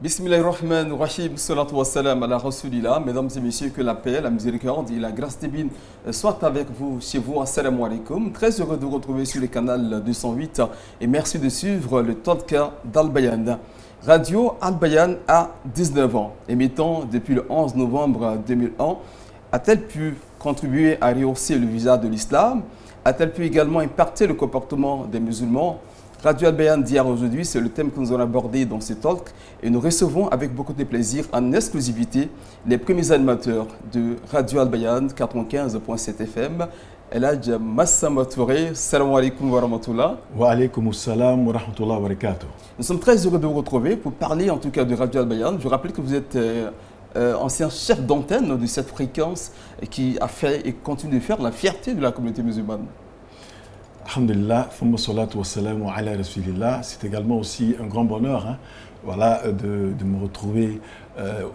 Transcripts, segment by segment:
Bismillahirrahmanirrahim, salatu wassalam ala rasulillah. Mesdames et messieurs, que la paix, la miséricorde et la grâce divine soient avec vous, chez vous. Assalamu alaikum. Très heureux de vous retrouver sur le canal 208 et merci de suivre le Tadka d'Al-Bayan. Radio Al-Bayan a 19 ans, émettant depuis le 11 novembre 2001. A-t-elle pu contribuer à rehausser le visage de l'islam? A-t-elle pu également impacter le comportement des musulmans? Radio Al-Bayan d'hier aujourd'hui, c'est le thème que nous allons aborder dans ce talk et nous recevons avec beaucoup de plaisir en exclusivité les premiers animateurs de Radio Al-Bayan 95.7 FM. Eladj Massama Touré, salam alaikum wa rahmatullah. Wa alaikum salam wa rahmatullah wa barakatuh. Nous sommes très heureux de vous retrouver pour parler en tout cas de Radio Al-Bayan. Je rappelle que vous êtes ancien chef d'antenne de cette fréquence qui a fait et continue de faire la fierté de la communauté musulmane. Alhamdulillah, c'est également aussi un grand bonheur de me retrouver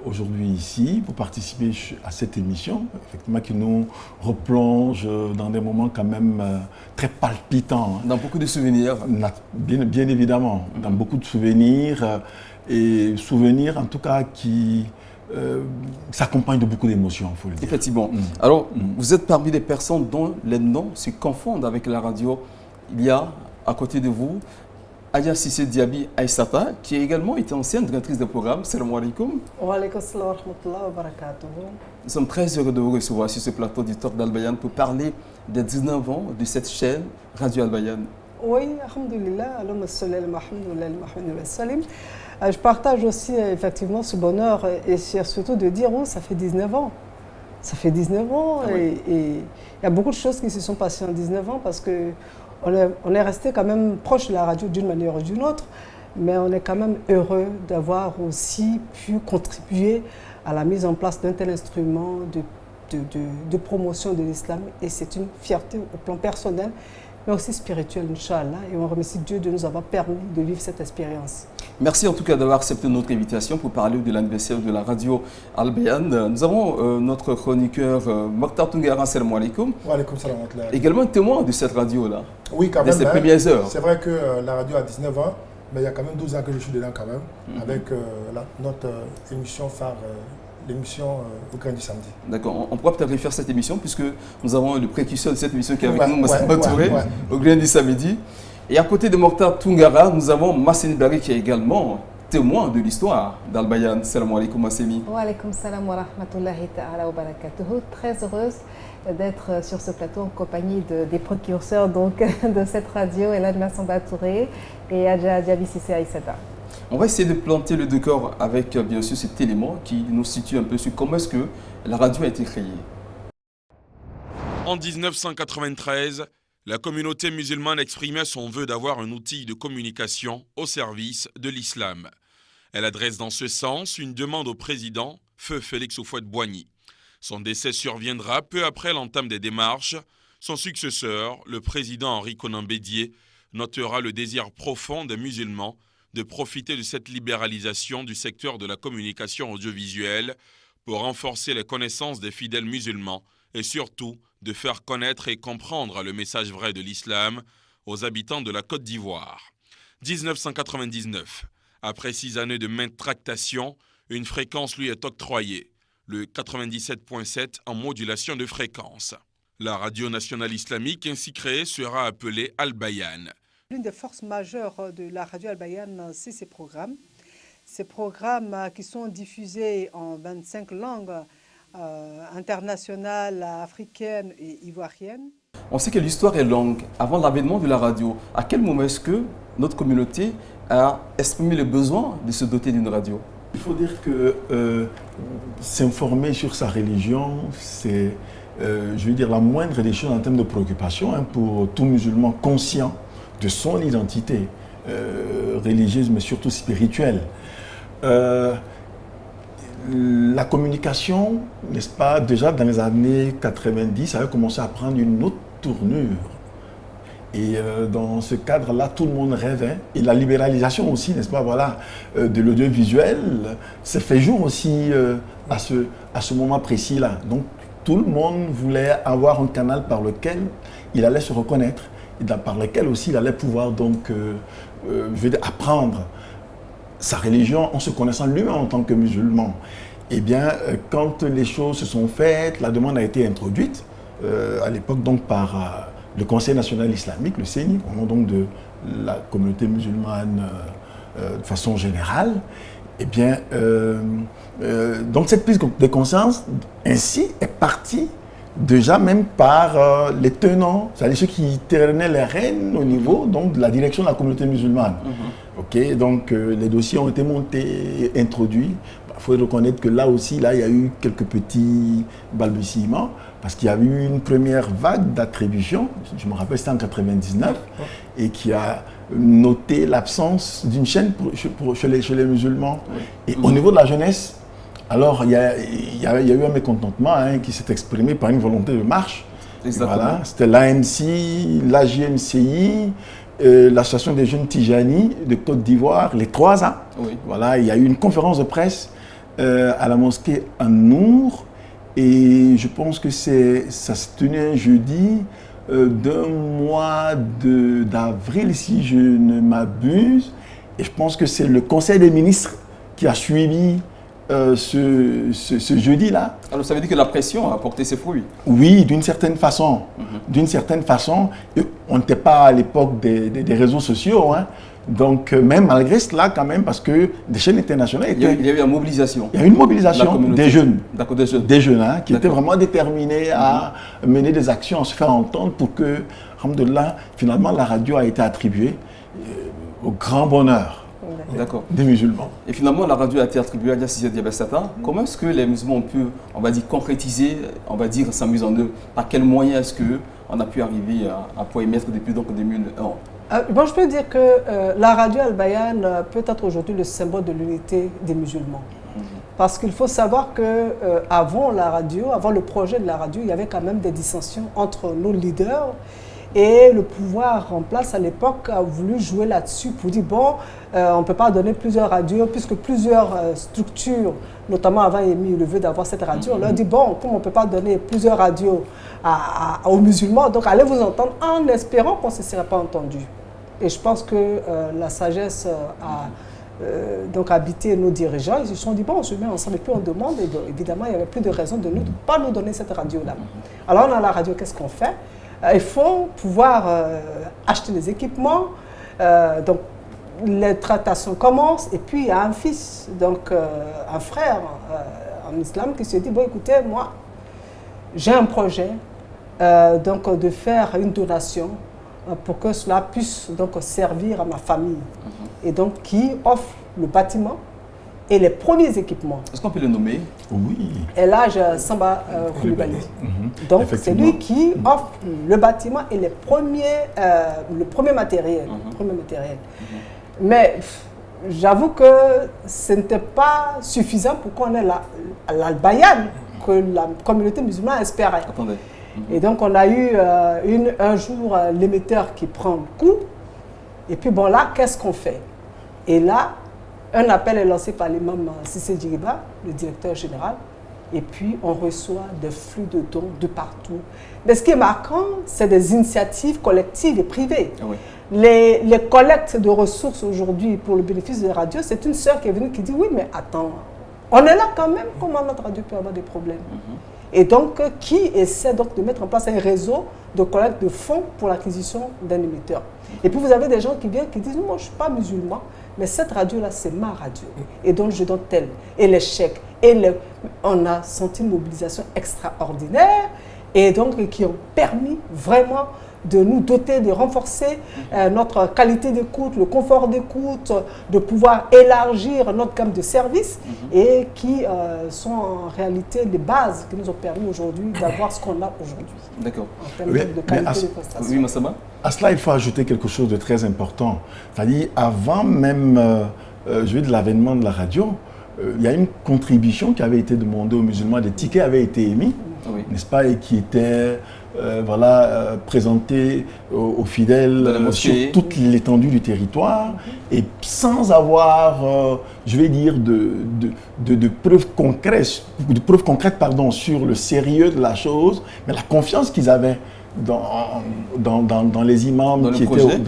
aujourd'hui ici pour participer à cette émission, effectivement qui nous replonge dans des moments quand même très palpitants. Dans beaucoup de souvenirs. Bien évidemment, dans beaucoup de souvenirs et souvenirs en tout cas qui s'accompagnent de beaucoup d'émotions, il faut le dire. Effectivement. Alors, vous êtes parmi les personnes dont les noms se confondent avec la radio. Il y a à côté de vous Adja Sissé Diaby Aïssata, qui a également été ancienne directrice de programme. Salam alaikum. Wa alaikum salam wa rahmatullah wa barakatuh. Nous sommes très heureux de vous recevoir sur ce plateau du Talk d'Al-Bayan pour parler des 19 ans de cette chaîne Radio Al-Bayan. Oui, alhamdulillah, je partage aussi effectivement ce bonheur et surtout de dire oh, ça fait 19 ans. Ça fait 19 ans et il y a beaucoup de choses qui se sont passées en 19 ans parce qu'on est resté quand même proche de la radio d'une manière ou d'une autre, mais on est quand même heureux d'avoir aussi pu contribuer à la mise en place d'un tel instrument de promotion de l'islam et c'est une fierté au plan personnel mais aussi spirituel, Inch'Allah. Et on remercie Dieu de nous avoir permis de vivre cette expérience. Merci en tout cas d'avoir accepté notre invitation pour parler de l'anniversaire de la radio Al-Bayan. Nous avons notre chroniqueur Mokhtar Toungara, salam alaikum. Wa alaikum salam. Également un témoin de cette radio-là. Oui, quand même. De ses premières heures. C'est vrai que la radio a 19 ans, mais il y a quand même 12 ans que je suis dedans quand même, avec notre émission phare. L'émission au grain du samedi. D'accord, on pourra peut-être refaire cette émission puisque nous avons le précurseur de cette émission qui est avec nous, Massamba Touré, au grain du samedi. Et à côté de Mokhtar Toungara, nous avons Masseni Bari qui est également témoin de l'histoire d'Al-Bayan. Salam alaikum Masseni. Wa alaikum salam wa rahmatullahi ta'ala wa barakatuhu. Très heureuse d'être sur ce plateau en compagnie des précurseurs donc, de cette radio, Eladj Massamba Touré et Adja Diaby Sissé Aïssata. On va essayer de planter le décor avec bien sûr cet élément qui nous situe un peu sur comment est-ce que la radio a été créée. En 1993, la communauté musulmane exprimait son vœu d'avoir un outil de communication au service de l'islam. Elle adresse dans ce sens une demande au président, feu Félix Houphouët-Boigny. Son décès surviendra peu après l'entame des démarches. Son successeur, le président Henri Konan Bédié, notera le désir profond des musulmans de profiter de cette libéralisation du secteur de la communication audiovisuelle pour renforcer les connaissances des fidèles musulmans et surtout de faire connaître et comprendre le message vrai de l'islam aux habitants de la Côte d'Ivoire. 1999, après 6 années de maintes tractations, une fréquence lui est octroyée, le 97.7 en modulation de fréquence. La radio nationale islamique ainsi créée sera appelée Al-Bayan. L'une des forces majeures de la radio Al-Bayan, c'est ces programmes. Ces programmes qui sont diffusés en 25 langues internationales, africaines et ivoiriennes. On sait que l'histoire est longue. Avant l'avènement de la radio, à quel moment est-ce que notre communauté a exprimé le besoin de se doter d'une radio? Il faut dire que s'informer sur sa religion, c'est je veux dire la moindre des choses en termes de préoccupation pour tout musulman conscient de son identité religieuse, mais surtout spirituelle. La communication, n'est-ce pas, déjà dans les années 90, ça avait commencé à prendre une autre tournure. Et dans ce cadre-là, tout le monde rêvait. Et la libéralisation aussi, n'est-ce pas, voilà, de l'audiovisuel, s'est fait jour aussi à ce moment précis-là. Donc, tout le monde voulait avoir un canal par lequel il allait se reconnaître et par lequel aussi il allait pouvoir donc, je veux dire, apprendre. sa religion en se connaissant lui-même en tant que musulman. Eh bien, quand les choses se sont faites, la demande a été introduite, à l'époque donc par le Conseil national islamique, le CENI, au nom donc de la communauté musulmane de façon générale. Eh bien, donc cette prise de conscience, ainsi, est partie déjà même par les tenants, c'est-à-dire ceux qui tenaient les rênes au niveau donc, de la direction de la communauté musulmane. Ok, donc les dossiers ont été montés, introduits. Il faut reconnaître que là aussi, là, il y a eu quelques petits balbutiements, parce qu'il y a eu une première vague d'attribution, je me rappelle c'était en 1999, et qui a noté l'absence d'une chaîne chez les musulmans. Et au niveau de la jeunesse, alors il y a eu un mécontentement qui s'est exprimé par une volonté de marche. Voilà, c'était l'ANC, l'AJMCI, l'association des jeunes Tijani de Côte d'Ivoire, les 3 ans. Voilà, il y a eu une conférence de presse à la mosquée An-Nour, et je pense que ça se tenait un jeudi d'un mois d'avril, si je ne m'abuse, et je pense que c'est le Conseil des ministres qui a suivi ce jeudi-là. Alors ça veut dire que la pression a porté ses fruits? Oui, d'une certaine façon. D'une certaine façon, on n'était pas à l'époque des réseaux sociaux, donc même malgré cela quand même, parce que des chaînes internationales il y a eu une mobilisation. Il y a eu une mobilisation des jeunes. D'accord, des jeunes. Des jeunes qui étaient vraiment déterminés à mener des actions, à se faire entendre pour que, alhamdoulilah, finalement la radio a été attribuée au grand bonheur des musulmans. Et finalement, la radio a été attribuée à Diassisi Diabessata. Comment est-ce que les musulmans ont pu, on va dire, concrétiser, on va dire, sa mise en œuvre? Par quels moyens est-ce qu'on a pu arriver à pouvoir émettre depuis donc 2001? Bon, je peux dire que la radio Al-Bayan peut être aujourd'hui le symbole de l'unité des musulmans. Parce qu'il faut savoir qu'avant la radio, avant le projet de la radio, il y avait quand même des dissensions entre nos leaders. Et le pouvoir en place à l'époque a voulu jouer là-dessus pour dire bon, on ne peut pas donner plusieurs radios, puisque plusieurs structures, notamment avant émis le vœu d'avoir cette radio, on leur dit bon, comme on ne peut pas donner plusieurs radios aux musulmans, donc allez vous entendre en espérant qu'on ne se serait pas entendu. Et je pense que la sagesse a donc habité nos dirigeants. Ils se sont dit bon, on se met ensemble et puis on demande. Et donc, évidemment, il n'y avait plus de raison de ne pas nous donner cette radio-là. Alors on a la radio, qu'est-ce qu'on fait? Il faut pouvoir acheter des équipements. Donc les tractations commencent et puis il y a un fils, donc un frère en islam qui se dit bon écoutez, moi j'ai un projet donc de faire une donation pour que cela puisse donc servir à ma famille. Et donc qui offre le bâtiment et les premiers équipements. Est-ce qu'on peut le nommer? Oui. Et là, Samba Koulibaly. Donc, c'est lui qui offre le bâtiment et le premier matériel. Mais j'avoue que ce n'était pas suffisant pour qu'on ait l'Al-Bayan que la communauté musulmane espérait. Attendez. Et donc, on a eu un jour l'émetteur qui prend le coup. Et puis, bon, là, qu'est-ce qu'on fait? Et là, un appel est lancé par l'imam Cissé Djiriba, le directeur général, et puis on reçoit des flux de dons de partout. Mais ce qui est marquant, c'est des initiatives collectives et privées. Ah oui. Les collectes de ressources aujourd'hui pour le bénéfice de la radio, c'est une sœur qui est venue qui dit oui, mais attends, on est là quand même, comment notre radio peut avoir des problèmes? Et donc, qui essaie donc de mettre en place un réseau de collecte de fonds pour l'acquisition d'un émetteur. Et puis vous avez des gens qui viennent qui disent moi je ne suis pas musulman, mais cette radio-là, c'est ma radio. Et donc, je donne tel. Et les chèques. On a senti une mobilisation extraordinaire. Et donc, qui ont permis vraiment de nous doter, de renforcer notre qualité d'écoute, le confort d'écoute, de pouvoir élargir notre gamme de services et qui sont en réalité les bases qui nous ont permis aujourd'hui d'avoir ce qu'on a aujourd'hui. D'accord. En termes de qualité de prestation. Oui, Massama? À cela, il faut ajouter quelque chose de très important. C'est-à-dire, avant même de l'avènement de la radio, il y a une contribution qui avait été demandée aux musulmans, des tickets avaient été émis, n'est-ce pas, et qui étaient présentés aux fidèles sur toute l'étendue du territoire, et sans avoir, je vais dire, de preuves concrètes, sur le sérieux de la chose, mais la confiance qu'ils avaient dans les imams qui étaient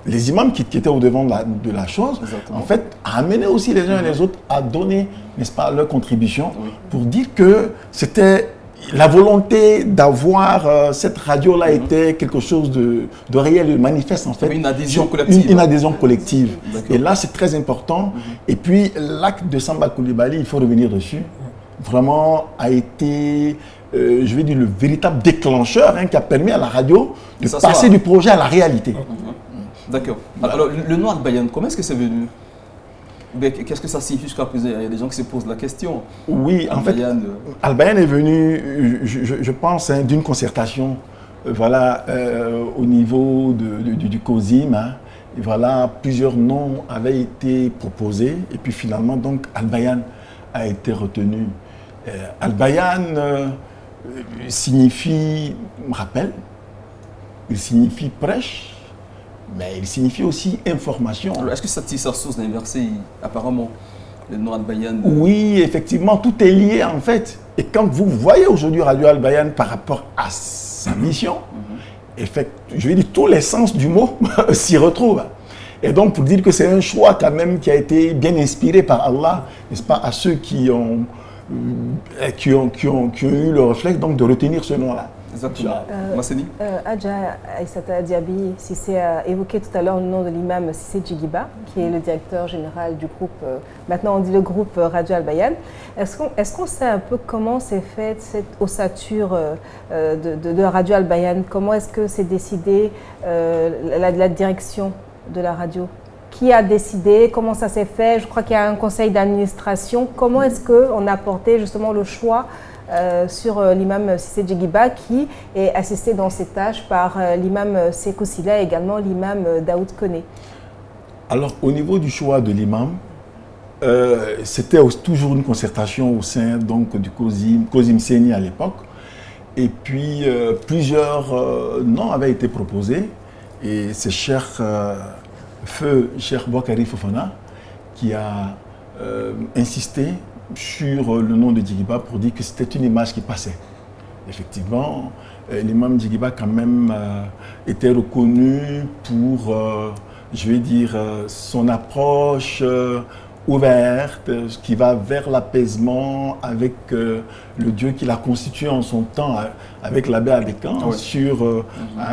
les imams qui étaient au devant de la chose, Exactement. en fait, à amener aussi les uns et les autres à donner, n'est-ce pas, leur contribution pour dire que c'était la volonté d'avoir cette radio-là était quelque chose de réel, de manifeste en fait. Une adhésion collective. Une adhésion collective. D'accord. Et là, c'est très important. Et puis, l'acte de Samba Coulibaly, il faut revenir dessus, vraiment a été, je vais dire, le véritable déclencheur qui a permis à la radio de Ça passer soit. du projet à la réalité. D'accord. Alors, le nom Al-Bayan, comment est-ce que c'est venu? Qu'est-ce que ça signifie jusqu'à présent? Il y a des gens qui se posent la question. Oui, en fait, Al-Bayan, Al-Bayan est venu, je pense, d'une concertation voilà, au niveau du COSIM. Et voilà, plusieurs noms avaient été proposés. Et puis finalement, donc, Al-Bayan a été retenu. Al-Bayan signifie rappel, il signifie prêche, mais il signifie aussi information. alors, est-ce que ça tire sa source d'un verset, apparemment, le nom Al-Bayan? Oui, effectivement, tout est lié en fait. Et quand vous voyez aujourd'hui Radio Al-Bayan par rapport à sa mission, je vais dire tous les sens du mot s'y retrouvent. Et donc pour dire que c'est un choix quand même qui a été bien inspiré par Allah, n'est-ce pas, à ceux qui ont eu le réflexe donc de retenir ce nom-là. Exactement. Masseni? Adja Aïssata Diaby, Cissé a évoqué tout à l'heure le nom de l'imam Cissé Djigiba, qui est le directeur général du groupe, maintenant on dit le groupe Radio Al-Bayan. Est-ce qu'on sait un peu comment s'est faite cette ossature de Radio Al-Bayan? Comment est-ce que c'est décidé la direction de la radio? Qui a décidé? Comment ça s'est fait? Je crois qu'il y a un conseil d'administration. Comment est-ce qu'on a porté justement le choix sur l'imam Cissé Djigiba, qui est assisté dans ses tâches par l'imam Sékou Sylla et également l'imam Daoud Koné? Alors, au niveau du choix de l'imam, c'était toujours une concertation au sein donc, du COSIM Séni à l'époque. Et puis, plusieurs noms avaient été proposés. Et c'est Feu Cheikh Boakari Fofana qui a insisté sur le nom de Djigiba pour dire que c'était une image qui passait. Effectivement, l'imam Djigiba quand même était reconnu pour, je vais dire, son approche ouverte, qui va vers l'apaisement avec le Dieu qu'il a constitué en son temps avec l'abbé Abékan sur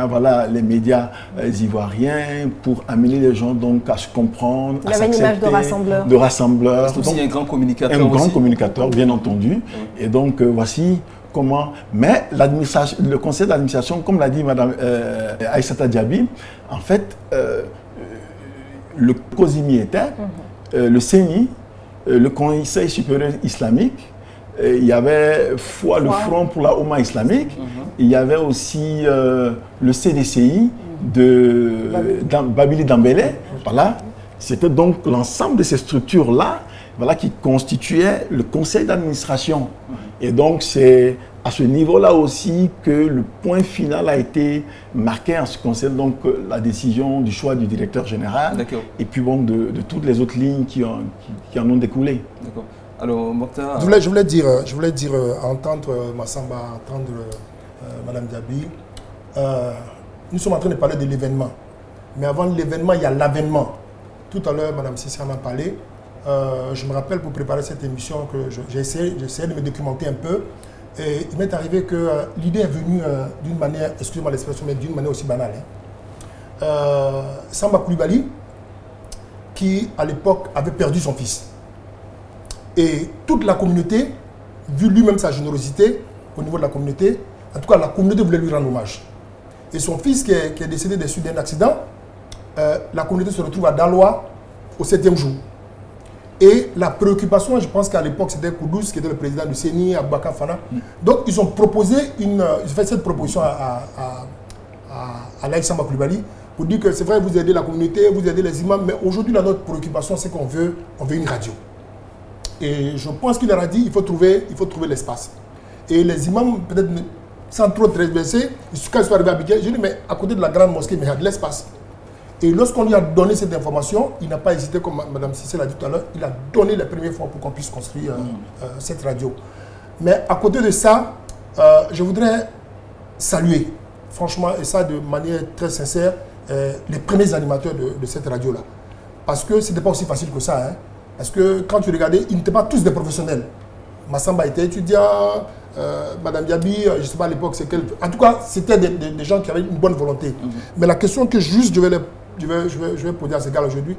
voilà, les médias ivoiriens pour amener les gens donc à se comprendre, à s'accepter. Il avait une image de rassembleur. C'est aussi un grand communicateur. Un grand communicateur, bien entendu. Et donc voici comment... Mais le conseil d'administration, comme l'a dit Mme Aïssata Diaby, en fait, le COSIMI était... le CENI, le Conseil supérieur islamique, il y avait le Front pour la Oumma islamique, il y avait aussi le CDCI de Babili Dambélé. Voilà. C'était donc l'ensemble de ces structures-là voilà, qui constituaient le conseil d'administration. Et donc c'est à ce niveau-là aussi que le point final a été marqué en ce qui concerne donc la décision du choix du directeur général et puis bon, de toutes les autres lignes qui en ont découlé. D'accord. Alors, Mokhtar... Je voulais dire, entendre Massamba, entendre Mme Diaby, nous sommes en train de parler de l'événement. Mais avant l'événement, il y a l'avènement. Tout à l'heure, Mme Cissé en a parlé. Je me rappelle pour préparer cette émission que j'ai essayé de me documenter un peu. Et il m'est arrivé que l'idée est venue d'une manière, excusez-moi l'expression, mais d'une manière aussi banale. Samba Coulibaly, qui à l'époque avait perdu son fils. Et toute la communauté, vu lui-même sa générosité au niveau de la communauté, en tout cas la communauté voulait lui rendre hommage. Et son fils qui est décédé des suites d'un accident, la communauté se retrouve à Daloa au 7e jour. Et la préoccupation, je pense qu'à l'époque, c'était Koudous, qui était le président du CENI, Aboubacar Fana. Donc, ils ont proposé ils ont fait cette proposition à Laïc Samba Coulibaly pour dire que c'est vrai, vous aidez la communauté, vous aidez les imams, mais aujourd'hui, notre préoccupation, c'est qu'on veut une radio. Et je pense qu'il leur a dit, il faut trouver l'espace. Et les imams, peut-être sans trop transverser, quand ils sont arrivés à Abidjan, j'ai dit, mais à côté de la grande mosquée, mais il y a de l'espace. Et lorsqu'on lui a donné cette information, il n'a pas hésité, comme Mme Cissé l'a dit tout à l'heure, il a donné les premiers fonds pour qu'on puisse construire cette radio. Mais à côté de ça, je voudrais saluer, franchement, et ça de manière très sincère, les premiers animateurs de cette radio-là. Parce que ce n'était pas aussi facile que ça. Hein. Parce que quand tu regardais, ils n'étaient pas tous des professionnels. Massamba était étudiant, Madame Diaby, je ne sais pas à l'époque c'est quel... En tout cas, c'était des gens qui avaient une bonne volonté. Mais la question que juste je vais poser à ces gars aujourd'hui,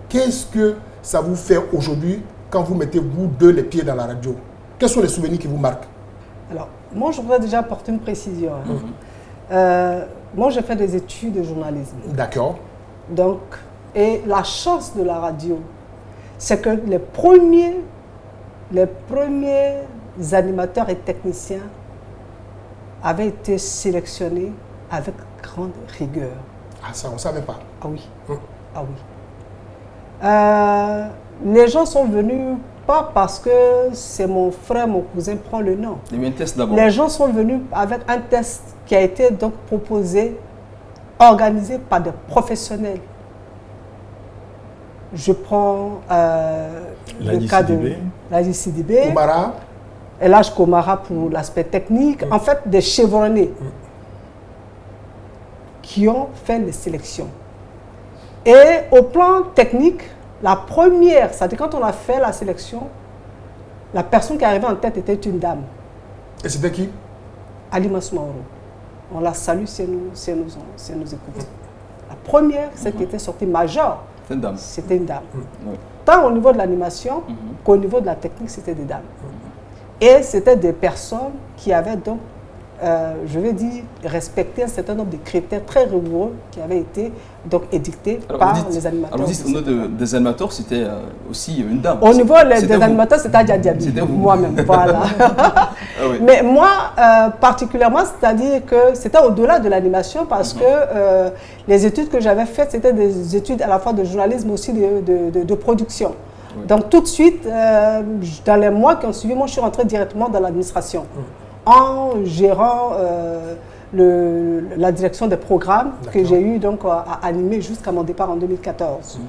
qu'est-ce que ça vous fait aujourd'hui quand vous mettez vous deux les pieds dans la radio? Quels sont les souvenirs qui vous marquent? Alors, moi, je voudrais déjà apporter une précision. Moi, j'ai fait des études de journalisme. D'accord. Donc, et la chance de la radio, c'est que les premiers animateurs et techniciens avaient été sélectionnés avec grande rigueur. Ah, ça, on ne savait pas. Ah oui. Ah oui. Les gens sont venus pas parce que c'est mon frère, mon cousin prend le nom. Il y a eu un test d'abord. Les gens sont venus avec un test qui a été donc proposé, organisé par des professionnels. Je prends le cas de Ladji Sidibé, Koumara, Elhadji Komara pour l'aspect technique, en fait des chevronnés qui ont fait les sélections. Et au plan technique, la première, c'est-à-dire quand on a fait la sélection, la personne qui arrivait en tête était une dame. Et c'était qui? Halima Soumaoro. On la salue si elle nous écoute. La première, celle qui était sortie majeure, c'était une dame. Tant au niveau de l'animation qu'au niveau de la technique, c'était des dames. Et c'était des personnes qui avaient donc, je vais dire, respecté un certain nombre de critères très rigoureux qui avaient été donc édictés par les animateurs. Alors vous dites, au niveau des animateurs, c'était aussi une dame. Au niveau des animateurs, c'était Adja Diaby. C'était moi-même, voilà. Oui. Mais moi, particulièrement, c'est-à-dire que c'était au-delà de l'animation parce que les études que j'avais faites, c'était des études à la fois de journalisme, mais aussi de production. Oui. Donc tout de suite, dans les mois qui ont suivi, moi je suis rentrée directement dans l'administration en gérant la direction des programmes que j'ai eu donc à animer jusqu'à mon départ en 2014.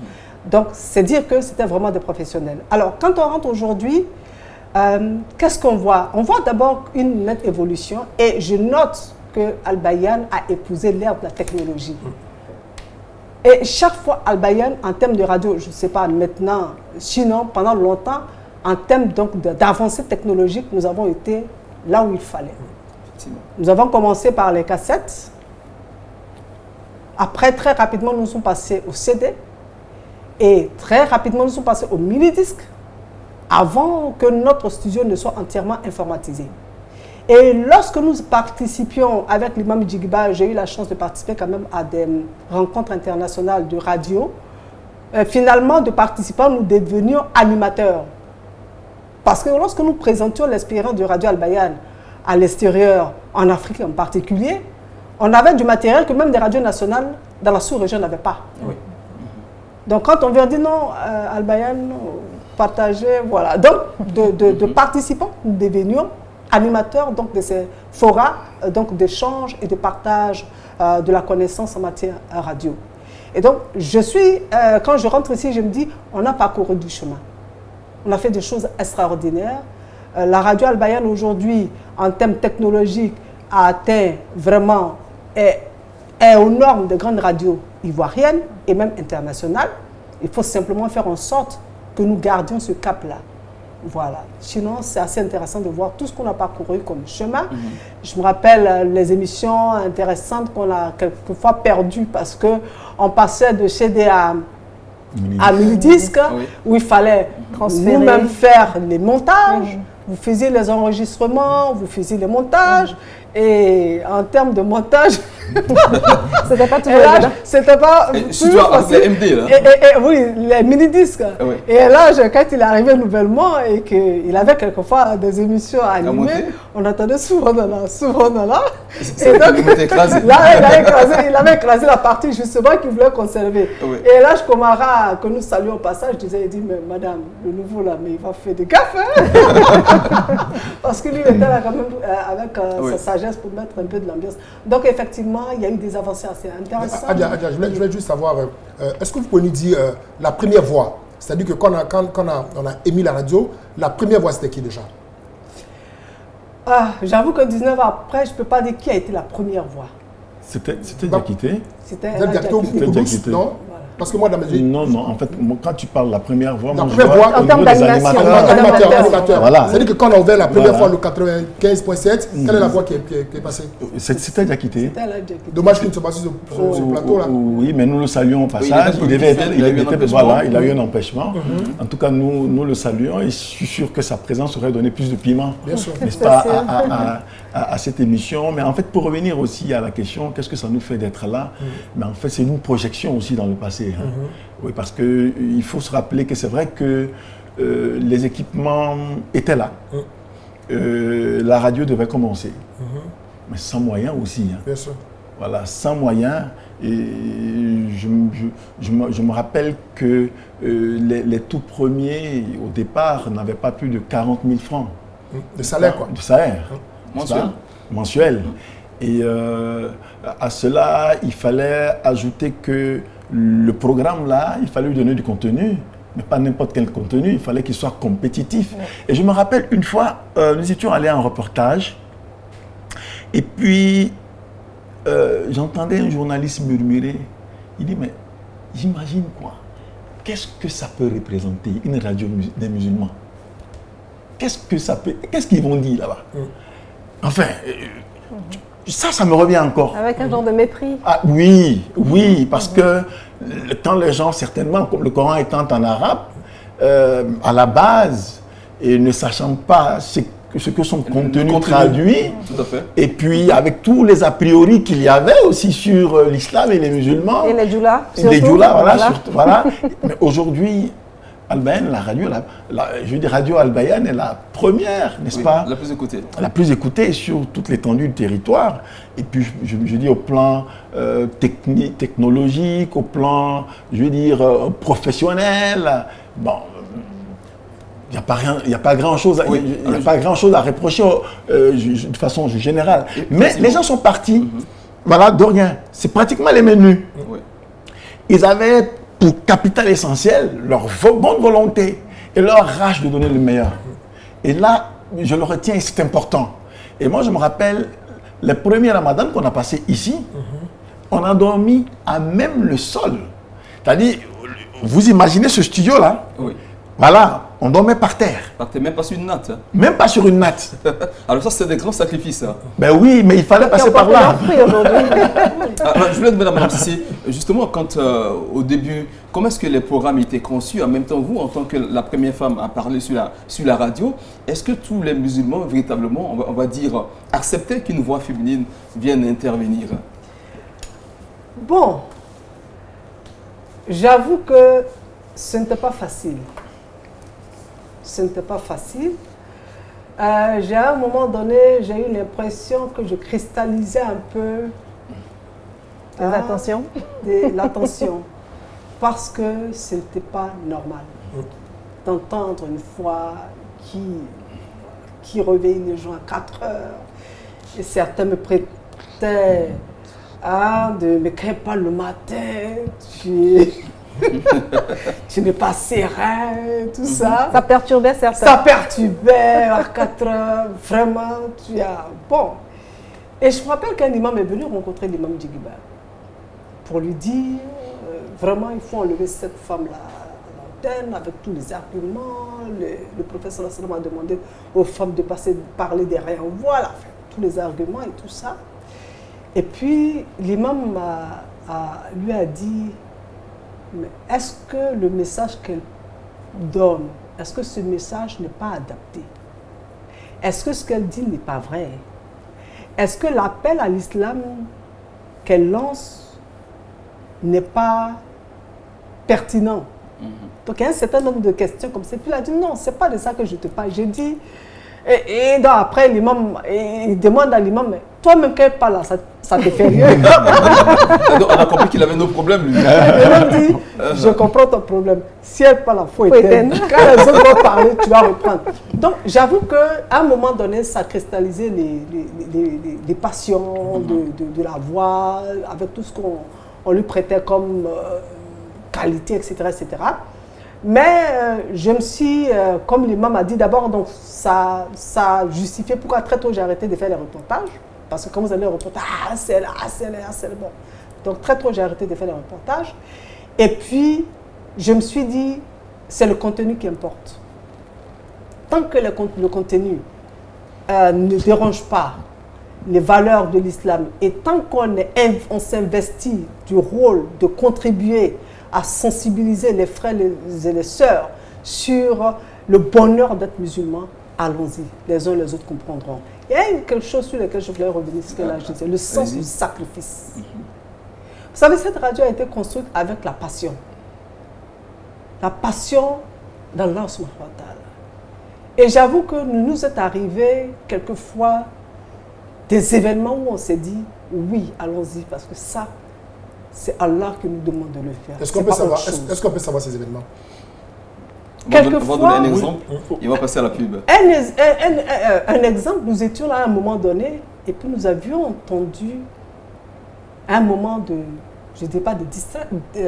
Donc c'est dire que c'était vraiment des professionnels. Alors quand on rentre aujourd'hui, qu'est-ce qu'on voit? On voit d'abord une nette évolution et je note que Al Bayan a épousé l'ère de la technologie. Et chaque fois, Al Bayan, en termes de radio, je ne sais pas maintenant, sinon pendant longtemps, en termes d'avancée technologique, nous avons été là où il fallait. Nous avons commencé par les cassettes. Après, très rapidement, nous sommes passés au CD. Et très rapidement, nous sommes passés au mini-disque avant que notre studio ne soit entièrement informatisé. Et lorsque nous participions avec l'imam Djigba, j'ai eu la chance de participer quand même à des rencontres internationales de radio. Finalement, de participants, nous devenions animateurs. Parce que lorsque nous présentions l'expérience de Radio Al Bayan à l'extérieur, en Afrique en particulier, on avait du matériel que même des radios nationales dans la sous-région n'avaient pas. Oui. Donc quand on vient dire non, Al Bayan, partagez, voilà. Donc de participants, nous devenions animateurs donc, de ces forats d'échange et de partage de la connaissance en matière radio. Et donc, quand je rentre ici, je me dis, on a parcouru du chemin. On a fait des choses extraordinaires. La radio Al Bayan aujourd'hui, en termes technologiques, a atteint vraiment, est aux normes des grandes radios ivoiriennes et même internationales. Il faut simplement faire en sorte que nous gardions ce cap-là. Voilà. Sinon, c'est assez intéressant de voir tout ce qu'on a parcouru comme chemin. Je me rappelle les émissions intéressantes qu'on a quelquefois perdues parce qu'on passait de CD à mini-disque, où il fallait nous-mêmes faire les montages. Vous faisiez les enregistrements, vous faisiez les montages. Et en termes de montage, c'était pas toujours évident. C'était pas surtout avec les MD, là. Oui, les mini-disques. Oui. Et là, quand il est arrivé nouvellement et qu'il avait quelquefois des émissions à animer, on attendait souvent dans là. Et donc, il avait écrasé la partie justement qu'il voulait conserver. Oui. Et là, Komara, que nous saluons au passage, il dit, mais madame, le nouveau là, mais il va faire des gaffes. Parce que lui, il était là quand même avec sa sagesse pour mettre un peu de l'ambiance. Donc effectivement, il y a eu des avancées assez intéressantes. Adja, je voulais juste savoir, est-ce que vous pouvez nous dire la première voix? C'est-à-dire que quand on a émis la radio, la première voix c'était qui déjà? J'avoue que 19 ans après, je ne peux pas dire qui a été la première voix. C'était Diakité. C'était Vous êtes Diakité au Kourousse, Diakité. non? Parce que moi, dans mes Non, non, en fait, quand tu parles la première voix, La moi, je première vois voix, au en termes niveau des d'animation. animateur. Voilà. C'est-à-dire que quand on a ouvert la première Voilà. fois le 95.7, quelle est la voix qui est passée? C'était Diakité. C'était la Diakité. Dommage qu'il ne soit pas sur ce plateau-là. Oui, mais nous le saluons au passage. Oui, il a eu un empêchement. Voilà, il a eu un empêchement. En tout cas, nous le saluons et je suis sûr que sa présence aurait donné plus de piment, Bien sûr. n'est-ce pas, à cette émission. Mais en fait, pour revenir aussi à la question, qu'est-ce que ça nous fait d'être là? Mais en fait, c'est une projection aussi dans le passé. Hein. Oui, parce qu'il faut se rappeler que c'est vrai que les équipements étaient là. La radio devait commencer. Mais sans moyens aussi. Hein. Bien sûr. Voilà, sans moyens. Et je me rappelle que les tout premiers, au départ, n'avaient pas plus de 40 000 francs. De salaire, quoi. De salaire. Mensuel. Mensuel. Et à cela, il fallait ajouter que le programme là, il fallait lui donner du contenu, mais pas n'importe quel contenu, il fallait qu'il soit compétitif. Et je me rappelle une fois, nous étions allés en reportage, et puis j'entendais un journaliste murmurer, il dit, mais j'imagine quoi? Qu'est-ce que ça peut représenter, une radio des musulmans? Qu'est-ce qu'ils vont dire là-bas? Enfin, ça me revient encore. Avec un genre de mépris. Ah, oui, parce que quand les gens, certainement, comme le Coran étant en arabe, à la base, et ne sachant pas ce que son contenu traduit, Tout à fait. et puis avec tous les a priori qu'il y avait aussi sur l'islam et les musulmans. Et les djoulas. Les djoulas, voilà. Mais aujourd'hui, Al-Bayan, la radio, je veux dire Radio Al-Bayan est la première, n'est-ce pas? La plus écoutée. La plus écoutée sur toute l'étendue du territoire. Et puis, je dis au plan technologique, au plan, je veux dire, professionnel. Bon, il n'y a pas grand-chose à reprocher de façon générale. Mais les gens sont partis, voilà, de rien. C'est pratiquement les menus. Oui. Ils avaient pour capital essentiel leur bonne volonté et leur rage de donner le meilleur. Et là, je le retiens et c'est important. Et moi, je me rappelle, les premiers ramadans qu'on a passés ici, on a dormi à même le sol. C'est-à-dire, vous imaginez ce studio-là? Oui. Voilà, on dormait par terre. Partez même pas sur une natte. Hein. Même pas sur une natte. Alors ça, c'est des grands sacrifices. Hein. Ben oui, mais il fallait passer par là. Alors, je voulais demander à Mme Sissé, justement, quand au début, comment est-ce que les programmes étaient conçus? En même temps, vous, en tant que la première femme à parler sur la radio, est-ce que tous les musulmans, véritablement, on va dire, acceptaient qu'une voix féminine vienne intervenir? Bon, j'avoue que ce n'était pas facile. Ce n'était pas facile. À un moment donné, j'ai eu l'impression que je cristallisais un peu L'attention. l'attention. Parce que ce n'était pas normal d'entendre une voix qui réveille les gens à 4 heures. Et certains me prêtaient de me crée pas le matin, tu n'es pas serein, tout ça. Ça perturbait certains. Ça perturbait à 4 heures, vraiment, tu as... Bon. Et je me rappelle qu'un imam est venu rencontrer l'imam Djigiba pour lui dire, vraiment, il faut enlever cette femme-là à l'antenne avec tous les arguments. Le professeur a demandé aux femmes de parler derrière. Voilà, tous les arguments et tout ça. Et puis, l'imam lui a dit, mais est-ce que le message qu'elle donne, est-ce que ce message n'est pas adapté? Est-ce que ce qu'elle dit n'est pas vrai? Est-ce que l'appel à l'islam qu'elle lance n'est pas pertinent? Donc il y a un certain nombre de questions comme ça. Puis il a dit non, c'est pas de ça que je te parle. J'ai dit, et donc après l'imam, il demande à l'imam, mais toi-même quand tu parles là, ça te fait mieux. Donc, on a compris qu'il avait nos problèmes, lui. L'imam dit, je comprends ton problème. Si elle parle, il faut éteindre. Quand les autres vont parler, tu vas reprendre. Donc j'avoue qu'à un moment donné, ça cristallisait les passions de la voix, avec tout ce qu'on lui prêtait comme qualité, etc. etc. Mais je me suis, comme l'imam a dit d'abord, donc ça justifiait pourquoi très tôt j'ai arrêté de faire les reportages. Parce que quand vous allez au reportage, c'est là, bon. Donc très tôt, j'ai arrêté de faire les reportages. Et puis, je me suis dit, c'est le contenu qui importe. Tant que le contenu ne dérange pas les valeurs de l'islam et tant qu'on s'investit du rôle de contribuer à sensibiliser les frères et les sœurs sur le bonheur d'être musulman, allons-y, les uns les autres comprendront. Il y a quelque chose sur lequel je voulais revenir, ce que là je disais, le sens du sacrifice. Vous savez, cette radio a été construite avec la passion. La passion d'Allah subhanahu wa ta'ala. Et j'avoue que nous est arrivé quelquefois des événements où on s'est dit, oui, allons-y, parce que ça, c'est Allah qui nous demande de le faire. Est-ce qu'on peut savoir ces événements? Quelquefois, on va donner un exemple, il va passer à la pub. Un exemple, nous étions là à un moment donné, et puis nous avions entendu un moment de, je ne dis pas de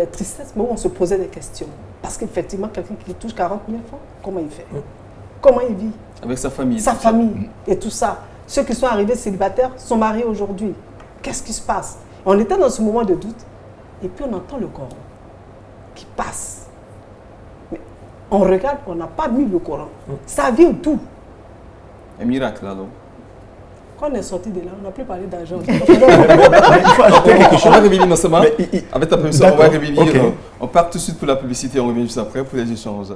tristesse, mais où on se posait des questions. Parce qu'effectivement, quelqu'un qui touche 40 000 francs, comment il fait? Comment il vit? Avec sa famille. Sa famille et tout ça. Ceux qui sont arrivés célibataires sont mariés aujourd'hui. Qu'est-ce qui se passe? On était dans ce moment de doute, et puis on entend le Coran qui passe. Mais on regarde, on n'a pas mis le Coran. Ça vient d'où? Un miracle, alors. Quand on est sorti de là, on n'a plus parlé d'argent. Il faut ajouter quelque chose. On va revenir dans ce moment. Avec ta permission, on va revenir. Okay. On part tout de suite pour la publicité, on revient juste après pour les échanges.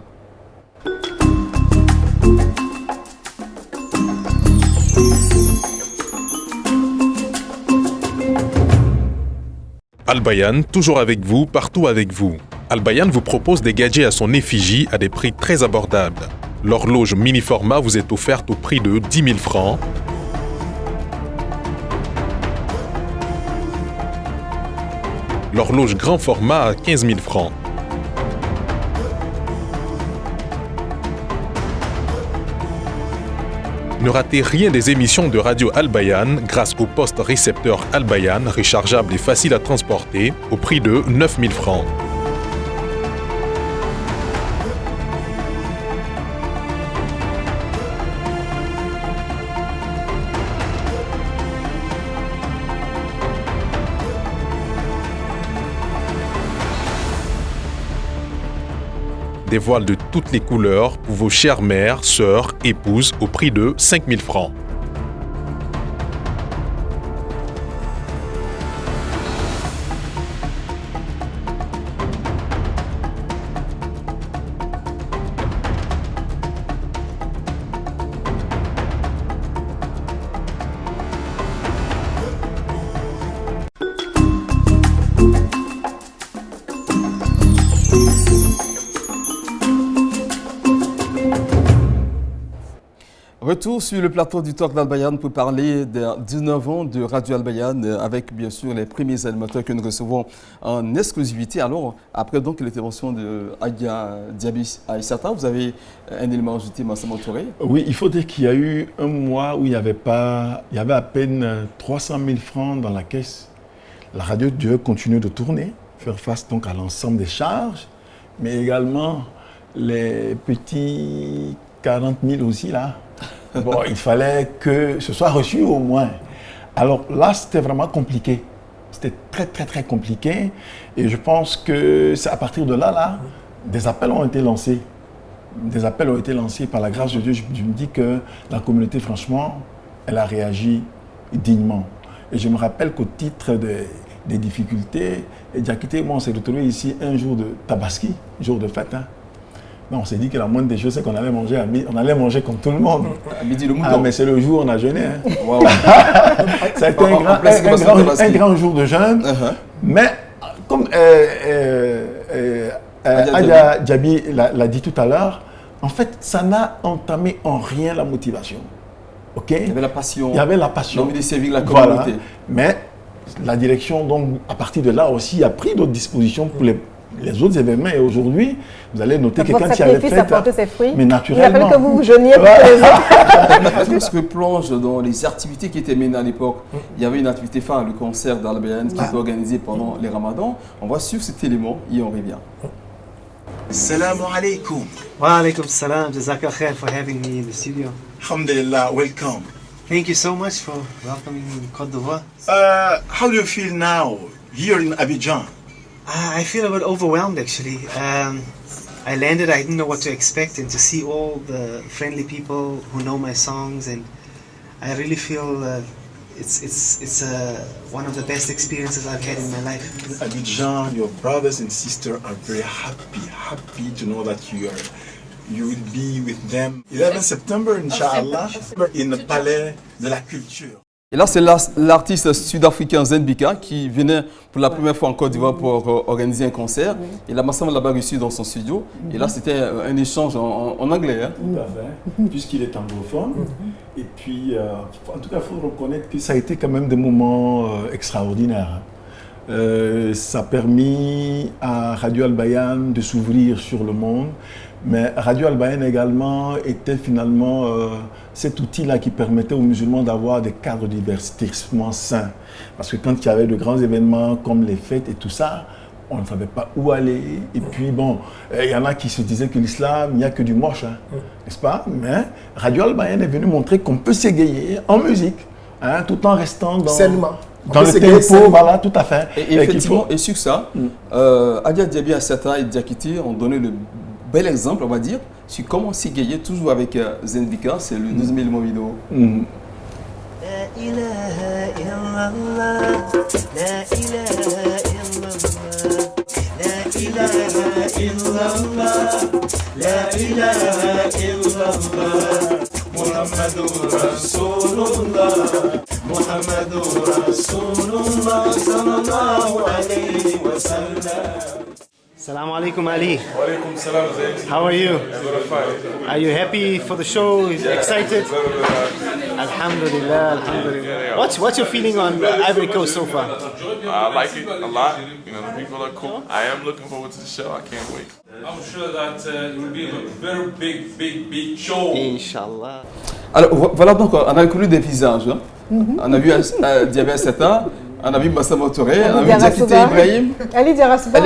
Al Bayan, toujours avec vous, partout avec vous. Al Bayan vous propose des gadgets à son effigie à des prix très abordables. L'horloge mini-format vous est offerte au prix de 10 000 francs. L'horloge grand format à 15 000 francs. Ne ratez rien des émissions de Radio Al Bayan grâce au poste récepteur Al Bayan, rechargeable et facile à transporter, au prix de 9 000 francs. Des voiles de toutes les couleurs pour vos chères mères, sœurs, épouses au prix de 5 000 francs. Retour sur le plateau du Talk d'Al Bayan pour parler des 19 ans de Radio Al Bayan avec bien sûr les premiers animateurs que nous recevons en exclusivité. Alors, après donc l'intervention de Adia Diaby Aïssata, vous avez un élément ajouté, Massamo Touré? Oui, il faut dire qu'il y a eu un mois où il y avait à peine 300 000 francs dans la caisse. La radio devait continuer de tourner, faire face donc à l'ensemble des charges, mais également les petits 40 000 aussi là. Bon, il fallait que ce soit reçu au moins. Alors là, c'était vraiment compliqué. C'était très, très, très compliqué. Et je pense que c'est à partir de là, des appels ont été lancés. Des appels ont été lancés par la grâce de Dieu. Je me dis que la communauté, franchement, elle a réagi dignement. Et je me rappelle qu'au titre des difficultés, Diakité et moi, on s'est retrouvés ici un jour de Tabaski, jour de fête. Non, on s'est dit que la moindre des choses, c'est qu'on allait manger on allait manger comme tout le monde. À midi le mouton. Ah, mais c'est le jour où on a jeûné. Hein. Wow. Ça a été un grand jour de jeûne. Mais comme Adia Diaby l'a dit tout à l'heure, en fait, ça n'a entamé en rien la motivation. Okay? Il y avait la passion. Il y avait la passion. L'envie de servir la communauté. Voilà. Mais la direction, donc, à partir de là aussi, a pris d'autres dispositions pour les autres événements. Et aujourd'hui, vous allez noter que quand il y avait fait, ses fruits. Mais naturellement. Il a fallu que vous vous jeûniez pour que les autres. Est-ce qu'on se replonge dans les activités qui étaient menées à l'époque? Il y avait une activité phare, le concert d'Al Bayan qui était organisé pendant les ramadans. On va suivre cet élément et on revient. Assalamu alaikum. Wa alaikum salam. Jazakallah khair for having me in the studio. Alhamdulillah, welcome. Thank you so much for welcoming me in Côte d'Ivoire. How do you feel now here in Abidjan? I feel a bit overwhelmed actually. I landed, I didn't know what to expect, and to see all the friendly people who know my songs, and I really feel it's one of the best experiences I've had in my life. Abidjan, your brothers and sisters are very happy to know that you will be with them 11 September, Inch'Allah, in the Palais de la Culture. Et là, c'est l'artiste sud-africain Zenbika qui venait pour la première fois en Côte d'Ivoire pour organiser un concert. Et la Massamba l'a reçu dans son studio. Et là, c'était un échange en anglais. Hein. Tout à fait, puisqu'il est anglophone. Et puis, en tout cas, il faut reconnaître que ça a été quand même des moments extraordinaires. Ça a permis à Radio Al-Bayan de s'ouvrir sur le monde. Mais Radio Al-Bayan également était finalement cet outil-là qui permettait aux musulmans d'avoir des cadres de divertissement sains. Parce que quand il y avait de grands événements comme les fêtes et tout ça, on ne savait pas où aller. Et puis bon, il y en a qui se disaient que l'islam, il n'y a que du moche, hein, n'est-ce pas? Mais Radio Al-Bayan est venu montrer qu'on peut s'égayer en musique, hein, tout en restant dans le tempo, voilà, tout à fait. Et effectivement, et sur ça, Adia Diaby Assata et Diakité ont donné le bel exemple, on va dire, sur comment s'égayer toujours avec Zenbika, c'est le deuxième élément vidéo. La ilaha illallah, la ilaha illallah, la ilaha illallah, la ilaha illallah, Muhammadur Rasulullah, Muhammadur Rasulullah, sallallahu alayhi wa sallam. Assalamu alaikum Ali. Wa alaikum salam. How are you? Are you happy for the show? Excited? Alhamdulillah, alhamdulillah. What's your feeling on Ivory Coast so far? I like it a lot. You know, the people are cool. I am looking forward to the show. I can't wait. I'm sure that it will be a very big show. Inshallah. Alors voilà, donc on a connu des visages. Hein. On a vu Diaby Assata. On a vu Massamba Touré, on a vu Diakité Ibrahim, Ali Diarasuba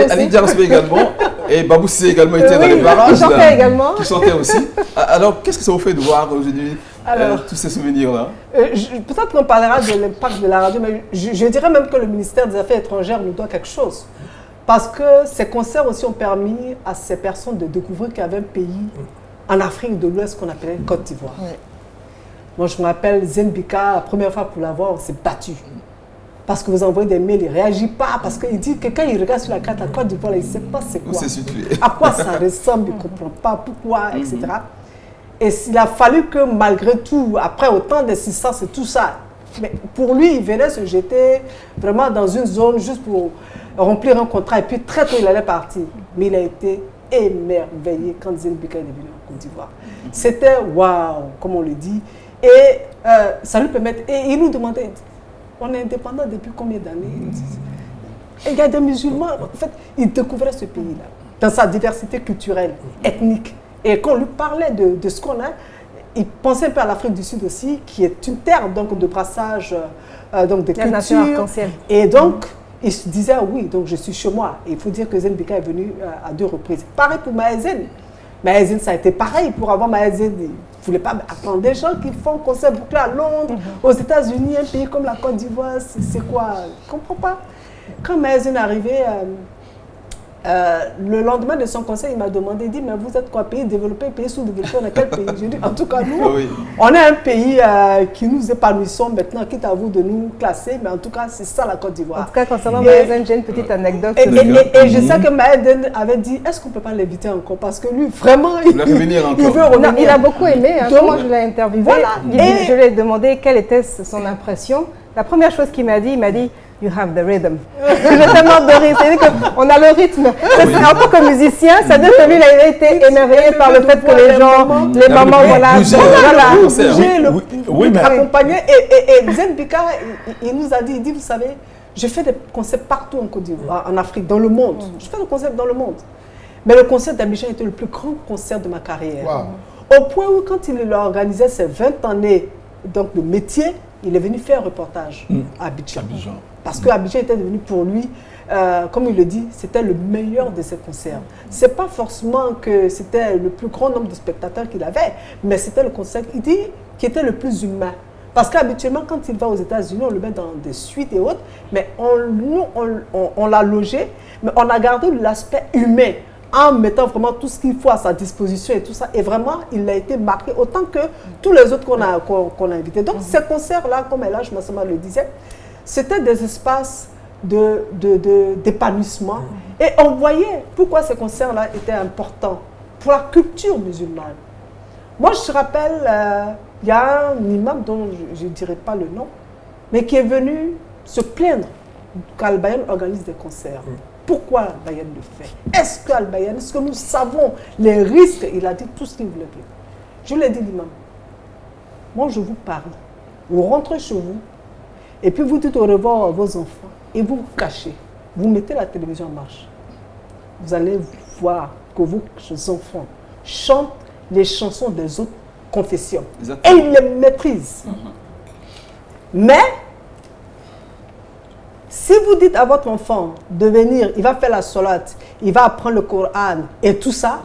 également, et Babou Cissé également était dans les barrages. Qui chantait également. Qui chantait aussi. Alors, qu'est-ce que ça vous fait de voir aujourd'hui tous ces souvenirs-là? Peut-être qu'on parlera de l'impact de la radio, mais je dirais même que le ministère des Affaires étrangères nous doit quelque chose. Parce que ces concerts aussi ont permis à ces personnes de découvrir qu'il y avait un pays en Afrique de l'Ouest qu'on appelait Côte d'Ivoire. Ouais. Moi, je me rappelle Zenbika, la première fois pour la voir, on s'est battu. Parce que vous envoyez des mails, il ne réagit pas. Parce qu'il dit que quand il regarde sur la carte à Côte d'Ivoire, il ne sait pas c'est quoi. À quoi ça ressemble, il ne comprend pas pourquoi, etc. Et il a fallu que malgré tout, après autant d'assistance et tout ça, mais pour lui, il venait se jeter vraiment dans une zone juste pour remplir un contrat. Et puis très tôt, il allait partir. Mais il a été émerveillé quand Zenbika est venu en Côte d'Ivoire. C'était waouh, comme on le dit. Et ça lui permet. Et il nous demandait. On est indépendant depuis combien d'années? Et il y a des musulmans, en fait, ils découvraient ce pays-là, dans sa diversité culturelle, ethnique. Et quand on lui parlait de ce qu'on a, il pensait un peu à l'Afrique du Sud aussi, qui est une terre donc, de brassage donc, de culture. Et donc, il se disait, oui, donc je suis chez moi. Et il faut dire que Zenbika est venu à 2 reprises. Pareil pour Maëzen. Maëzen, ça a été pareil pour avoir Maëzen. Il ne voulait pas attendre des gens qui font concert bouclé à Londres, aux États-Unis, un pays comme la Côte d'Ivoire, c'est quoi? Je ne comprends pas. Quand Maëzen est arrivé, le lendemain de son concert, il m'a demandé, il dit, mais vous êtes quoi, pays développé, pays sous-développé, on est quel pays? Je dis, en tout cas, nous, on est un pays qui nous épanouissons maintenant, quitte à vous de nous classer, mais en tout cas, c'est ça la Côte d'Ivoire. En tout cas, concernant Maëzen, j'ai une petite anecdote. Et je sais que Maëzen avait dit, est-ce qu'on ne peut pas l'inviter encore? Parce que lui, vraiment, il veut revenir. Non, il a beaucoup aimé. Hein. Moi, je l'ai interviewé. Voilà. Je lui ai demandé quelle était son impression. La première chose qu'il m'a dit, you have the rhythm. J'ai tellement de rire. C'est-à-dire qu'on a le rythme. En tant que musicien, ça veut dire que lui, il a été émerveillé par le fait que les gens, les mamans, voilà. Oui, mais accompagné. Et Zenbika, il nous a dit, vous savez, je fais des concerts partout en Côte d'Ivoire, en Afrique, dans le monde. Je fais des concerts dans le monde. Mais le concert d'Abidjan était le plus grand concert de ma carrière. Wow. Au point où, quand il organisait ses 20 années donc, de métier, il est venu faire un reportage à Abidjan. Parce que Abidjan était devenu pour lui, comme il le dit, c'était le meilleur de ses concerts. Ce n'est pas forcément que c'était le plus grand nombre de spectateurs qu'il avait, mais c'était le concert, il dit, qui était le plus humain. Parce qu'habituellement, quand il va aux États-Unis, on le met dans des suites et autres, mais on l'a logé, mais on a gardé l'aspect humain en mettant vraiment tout ce qu'il faut à sa disposition et tout ça. Et vraiment, il a été marqué autant que tous les autres qu'on a invités. Donc, ces concerts-là, comme Elhadj Massamba le disait, c'était des espaces d'épanouissement. Et on voyait pourquoi ces concerts-là étaient importants pour la culture musulmane. Moi, je me rappelle, il y a un imam dont je ne dirai pas le nom, mais qui est venu se plaindre qu'Al-Bayan organise des concerts. Pourquoi Al-Bayan le fait? Est-ce qu'Al-Bayan, est-ce que nous savons les risques? Il a dit tout ce qu'il voulait dire. Je lui ai dit, l'imam, moi je vous parie, vous rentrez chez vous, et puis vous dites au revoir à vos enfants, et vous vous cachez, vous mettez la télévision en marche. Vous allez voir que vos enfants chantent les chansons des autres confessions. Exactement. Et ils les maîtrisent. Mais, si vous dites à votre enfant de venir, il va faire la solat, il va apprendre le Coran et tout ça,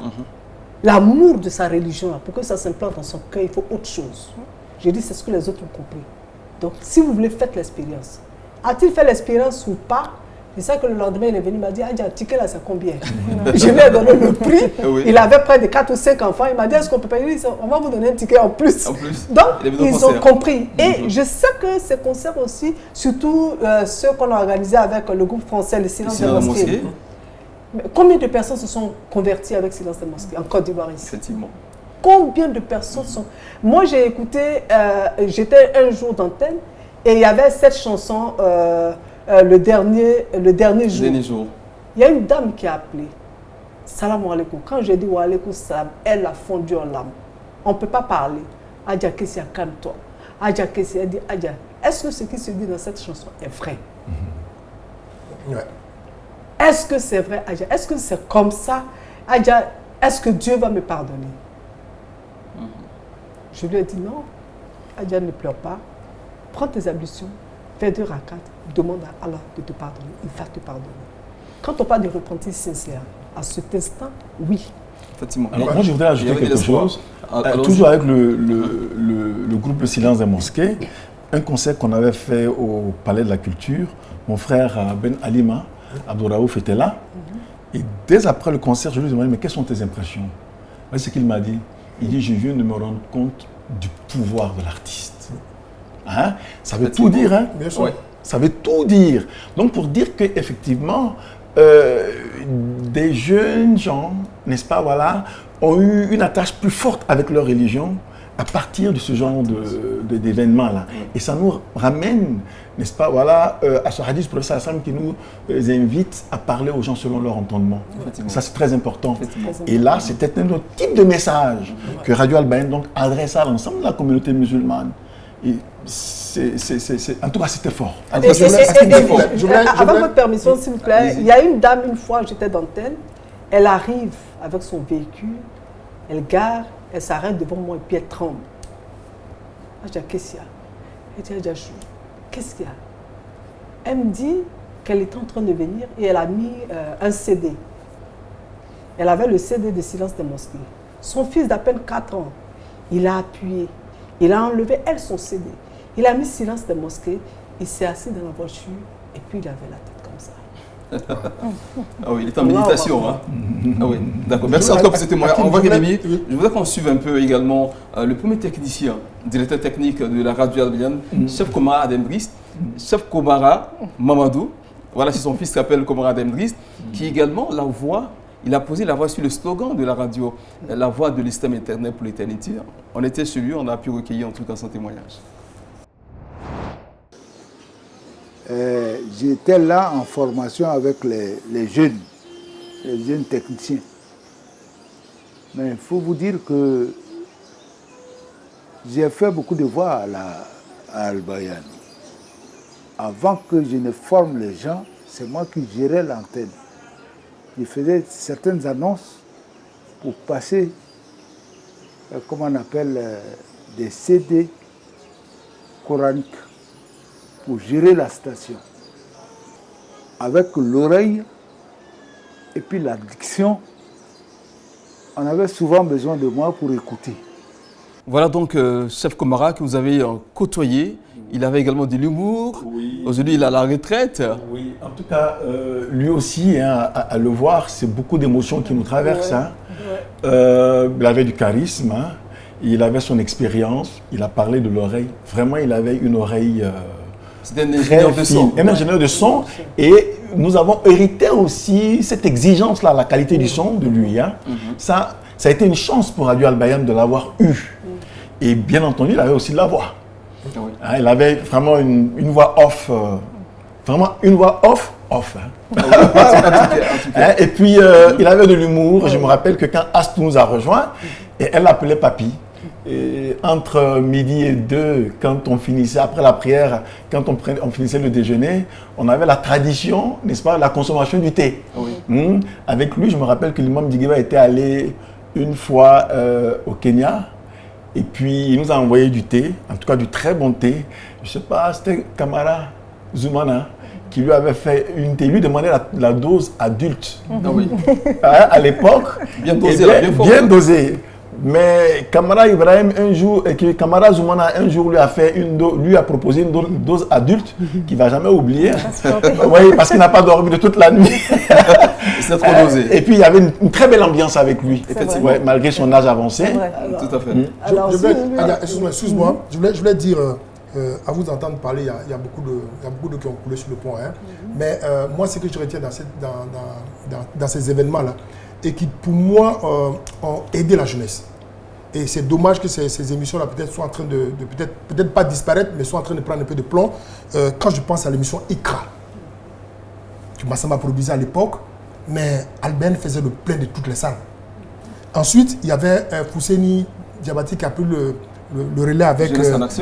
l'amour de sa religion, pour que ça s'implante dans son cœur, il faut autre chose. J'ai dit, c'est ce que les autres ont compris. Donc, si vous voulez, faites l'expérience. A-t-il fait l'expérience ou pas? C'est ça que le lendemain, il est venu, il m'a dit, ah, le ticket là, c'est combien? Je lui ai donné le prix. Oui. Il avait près de 4 ou 5 enfants. Il m'a dit, est-ce qu'on peut payer? On va vous donner un ticket en plus. Donc, ils ont compris. Et je sais que ces concerts aussi, surtout ceux qu'on a organisés avec le groupe français, le Silence des Mosquées. Combien de personnes se sont converties avec Silence des Mosquées en Côte d'Ivoire ici? Effectivement. Combien de personnes sont... Moi, j'ai écouté, j'étais un jour d'antenne et il y avait cette chanson... le dernier jour. Il y a une dame qui a appelé. Salam alaikum. Quand j'ai dit wa alaikum salam, elle a fondu en larmes. On ne peut pas parler. Adja Kessia, calme-toi. Adja Kessia, elle dit Adja, est-ce que ce qui se dit dans cette chanson est vrai? Ouais. Est-ce que c'est vrai, Adja? Est-ce que c'est comme ça? Adja, est-ce que Dieu va me pardonner? Je lui ai dit non. Adja, ne pleure pas. Prends tes ablutions. Fais 2 rakats, demande à Allah de te pardonner, il va te pardonner. Quand on parle de repentir sincère, à cet instant, oui. Effectivement. Alors, moi, je voudrais ajouter quelque chose. Toujours avec le groupe Le Silence des Mosquées, un concert qu'on avait fait au Palais de la Culture, mon frère Ben Alima, Abdouraouf était là. Et dès après le concert, je lui ai demandé, mais quelles sont tes impressions? Voici ce qu'il m'a dit. Il dit, je viens de me rendre compte du pouvoir de l'artiste. Hein? Ça veut tout dire, hein? Bien sûr. Ouais. Ça veut tout dire. Donc, pour dire qu'effectivement, des jeunes gens, n'est-ce pas, voilà, ont eu une attache plus forte avec leur religion à partir de ce genre d'événements-là. Et ça nous ramène, n'est-ce pas, voilà, à ce hadith du prophète sallam qui nous invite à parler aux gens selon leur entendement. Ça, c'est très important. Et là, c'était un autre type de message que Radio Al-Bayan donc adresse à l'ensemble de la communauté musulmane. Et en tout cas, c'était fort. Avec votre permission, s'il vous plaît, il y a une dame, une fois, j'étais d'antenne, elle arrive avec son véhicule, elle gare, elle s'arrête devant moi et puis elle tremble. Je dis, qu'est-ce qu'il y a? Elle dit, qu'est-ce qu'il y a? Elle me dit qu'elle était en train de venir et elle a mis un CD. Elle avait le CD de Silence des Mosquées. Son fils d'à peine 4 ans, il a appuyé. Il a enlevé, elle, son CD. Il a mis Silence des Mosquées, il s'est assis dans la voiture et puis il avait la tête comme ça. Ah oui, il est en méditation. Hein? Ah oui, d'accord. Merci encore pour ce témoignage. On va gagner. Je voudrais qu'on suive un peu également le premier technicien, directeur technique de la radio Al-Bayan, chef Komara Ademdriss, chef Komara Mamadou. Voilà, c'est son fils qui s'appelle Komara Ademdriss, qui également la voix. Il a posé la voix sur le slogan de la radio, la voix de l'islam éternel pour l'éternité. On était chez lui, on a pu recueillir en tout cas son témoignage. J'étais là en formation avec les jeunes techniciens. Mais il faut vous dire que j'ai fait beaucoup de voix à Al-Bayan. Avant que je ne forme les gens, c'est moi qui gérais l'antenne. Je faisais certaines annonces pour passer, comment on appelle, des CD coraniques pour gérer la station. Avec l'oreille et puis la diction, on avait souvent besoin de moi pour écouter. Voilà donc chef Komara que vous avez côtoyé. Il avait également de l'humour. Oui. Aujourd'hui, il est à la retraite. Oui, en tout cas, lui aussi, hein, à le voir, c'est beaucoup d'émotions qui nous traversent. Hein. Il avait du charisme, hein. Il avait son expérience, il a parlé de l'oreille. Vraiment, il avait une oreille c'était un ingénieur de son. Un ingénieur de son. Et nous avons hérité aussi cette exigence-là, la qualité du son de lui. Hein. Ça a été une chance pour Radio Al-Bayan de l'avoir eu. Et bien entendu, il avait aussi de la voix. Hein, il avait vraiment une voix off. Vraiment une voix off. Hein. Hein, et puis, il avait de l'humour. Je me rappelle que quand Astou nous a rejoints, et elle l'appelait Papy. Et entre midi et 2, quand on finissait, après la prière, quand on finissait le déjeuner, on avait la tradition, n'est-ce pas, la consommation du thé. Avec lui, je me rappelle que l'imam Diguiba était allé une fois au Kenya. Et puis, il nous a envoyé du thé, en tout cas du très bon thé. Je ne sais pas, c'était Kamara Zoumana qui lui avait fait une thé. Lui demandait la dose adulte. À l'époque. Bien dosé, bien dosé. Mais Kamara Ibrahim un jour, et Kamara Zoumana un jour lui a proposé une dose adulte qu'il ne va jamais oublier. Oui, parce qu'il n'a pas dormi de toute la nuit. C'est trop dosé. Et puis il y avait une très belle ambiance avec lui, ouais, malgré son âge avancé. Tout à fait. Excuse-moi, je voulais dire, à vous entendre parler, il y a beaucoup de qui ont coulé sur le pont. Hein. Mais moi, ce que je retiens dans ces événements-là, et qui, pour moi, ont aidé la jeunesse. Et c'est dommage que ces émissions-là peut-être soient en train de peut-être pas disparaître, mais soient en train de prendre un peu de plomb. Quand je pense à l'émission Ikra, que Massamba produisait à l'époque, mais Al-Bayan faisait le plein de toutes les salles. Ensuite, il y avait Fousseni Diabati qui a pris le relais avec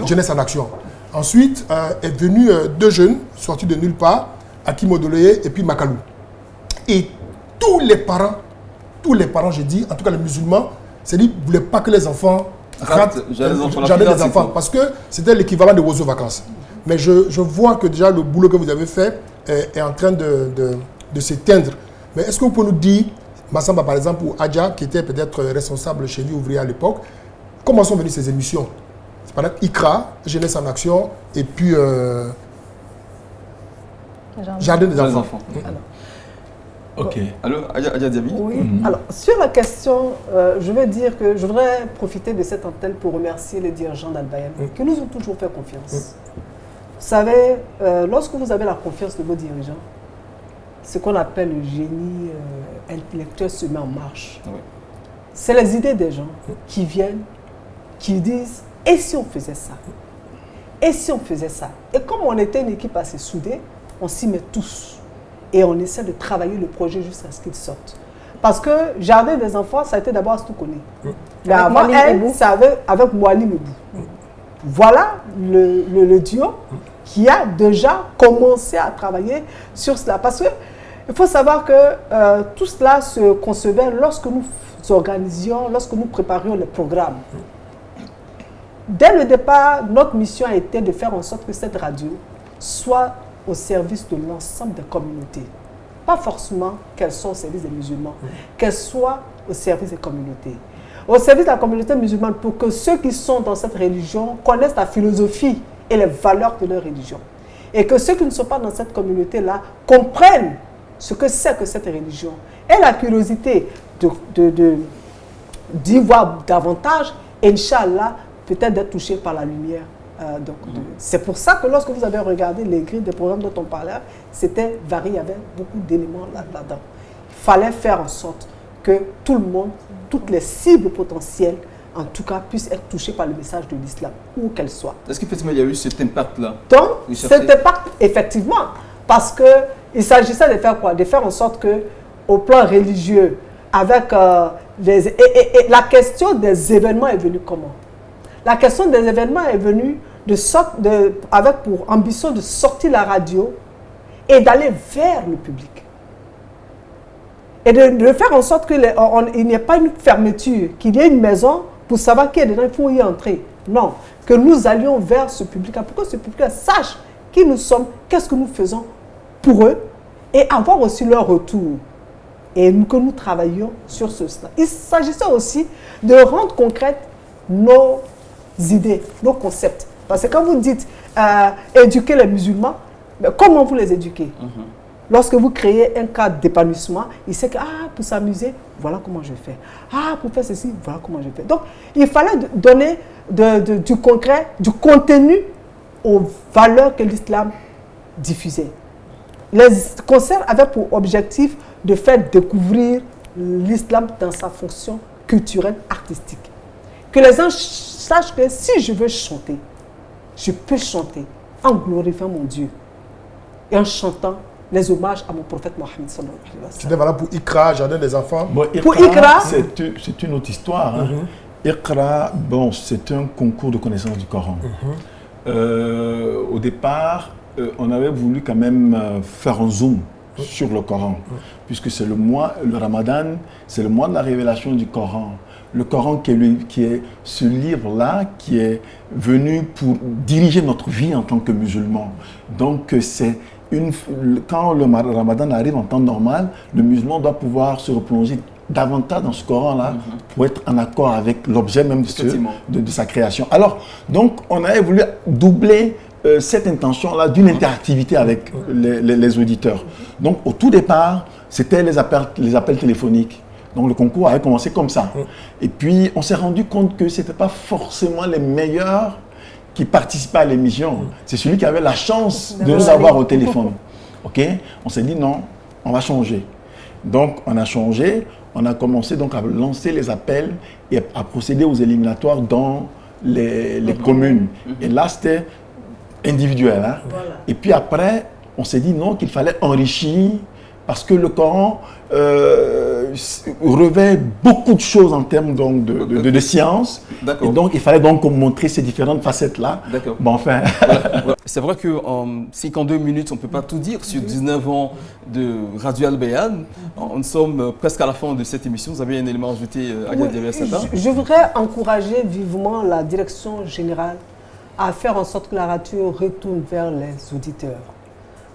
Jeunesse en Action. Ensuite, est venu deux jeunes sortis de nulle part, Hakim Odoloye et puis Makalou. Et tous les parents, je dis, en tout cas les musulmans, c'est-à-dire ne voulaient pas que les enfants ratent les enfants, parce que c'était l'équivalent de Wozo Vacances. Mais je vois que déjà le boulot que vous avez fait est en train de s'éteindre. Mais est-ce que vous pouvez nous dire, Massamba par exemple, ou Adja, qui était peut-être responsable chez lui ouvrier à l'époque, comment sont venues ces émissions? C'est par exemple Ikra, Jeunesse en Action, et puis Jardin des enfants. Ok. Alors, Adja Diaby. Oui. Alors, sur la question, je veux dire que je voudrais profiter de cette antenne pour remercier les dirigeants d'Al-Bayan qui nous ont toujours fait confiance. Vous savez, lorsque vous avez la confiance de vos dirigeants, ce qu'on appelle le génie intellectuel se met en marche. C'est les idées des gens qui viennent, qui disent « et si on faisait ça ?» Et si on faisait ça? Et comme on était une équipe assez soudée, on s'y met tous. Et on essaie de travailler le projet jusqu'à ce qu'il sorte. Parce que Jardin des enfants, ça a été d'abord Astoukoné. Mais avant elle, ça avait avec Mouali Mebou. Voilà le duo qui a déjà commencé à travailler sur cela. Parce qu'il faut savoir que tout cela se concevait lorsque nous organisions, lorsque nous préparions les programmes. Dès le départ, notre mission a été de faire en sorte que cette radio soit au service de l'ensemble des communautés. Pas forcément qu'elle soit au service des musulmans, qu'elle soit au service des communautés. Au service de la communauté musulmane pour que ceux qui sont dans cette religion connaissent la philosophie et les valeurs de leur religion. Et que ceux qui ne sont pas dans cette communauté-là comprennent ce que c'est que cette religion. Et la curiosité d'y voir davantage, Inch'Allah, peut-être d'être touché par la lumière. C'est pour ça que lorsque vous avez regardé les grilles des programmes dont on parlait, c'était varié, il y avait beaucoup d'éléments là-dedans. Il fallait faire en sorte que tout le monde, toutes les cibles potentielles, en tout cas, puissent être touchées par le message de l'islam, où qu'elles soient. Est-ce qu'effectivement il y a eu cet impact-là? Donc, cet impact, effectivement, parce qu'il s'agissait de faire quoi? De faire en sorte que, au plan religieux, avec la question des événements est venue comment? La question des événements est venue avec pour ambition de sortir la radio et d'aller vers le public. Et de faire en sorte qu'il n'y ait pas une fermeture, qu'il y ait une maison pour savoir qui est dedans, il faut y entrer. Non, que nous allions vers ce public pour que ce public sache qui nous sommes, qu'est-ce que nous faisons pour eux et avoir aussi leur retour. Et que nous travaillions sur cela. Il s'agissait aussi de rendre concrète nos idées, nos concepts. Parce que quand vous dites éduquer les musulmans, mais comment vous les éduquez? Lorsque vous créez un cadre d'épanouissement, il sait que pour s'amuser, voilà comment je fais. Pour faire ceci, voilà comment je fais. Donc, il fallait donner du concret, du contenu aux valeurs que l'islam diffusait. Les concerts avaient pour objectif de faire découvrir l'islam dans sa fonction culturelle, artistique. Que les gens sachent que si je veux chanter, je peux chanter en glorifiant mon Dieu et en chantant les hommages à mon prophète Mohammed sallallahu alayhi wa sallam. C'était valable pour Iqra, Jardin des enfants. Bon, pour Iqra, c'est une autre histoire. Hein. Iqra, bon, c'est un concours de connaissance du Coran. Au départ, on avait voulu quand même faire un zoom sur le Coran, puisque c'est le Ramadan, c'est le mois de la révélation du Coran. Le Coran qui est ce livre-là qui est venu pour diriger notre vie en tant que musulmans. Donc c'est quand le Ramadan arrive en temps normal, le musulman doit pouvoir se replonger davantage dans ce Coran-là pour être en accord avec l'objet même de sa création. Alors, donc, on avait voulu doubler cette intention-là d'une interactivité avec les auditeurs. Donc, au tout départ, c'était les appels téléphoniques. Donc, le concours avait commencé comme ça. Et puis, on s'est rendu compte que ce n'était pas forcément les meilleurs qui participaient à l'émission. C'est celui qui avait la chance de nous avoir au téléphone. OK? On s'est dit non, on va changer. Donc, on a changé. On a commencé donc à lancer les appels et à procéder aux éliminatoires dans les communes. Et là, c'était individuel. Hein? Voilà. Et puis après, on s'est dit non, qu'il fallait enrichir parce que le Coran revêt beaucoup de choses en termes donc, de science. Et donc, il fallait donc montrer ces différentes facettes-là. Bon, enfin. Voilà. C'est vrai que si qu'en 2 minutes, on ne peut pas tout dire sur 19 ans de Radio Al Bayan. Nous sommes presque à la fin de cette émission. Vous avez un élément à ajouter à Diabia Sata? Je voudrais encourager vivement la direction générale à faire en sorte que la radio retourne vers les auditeurs.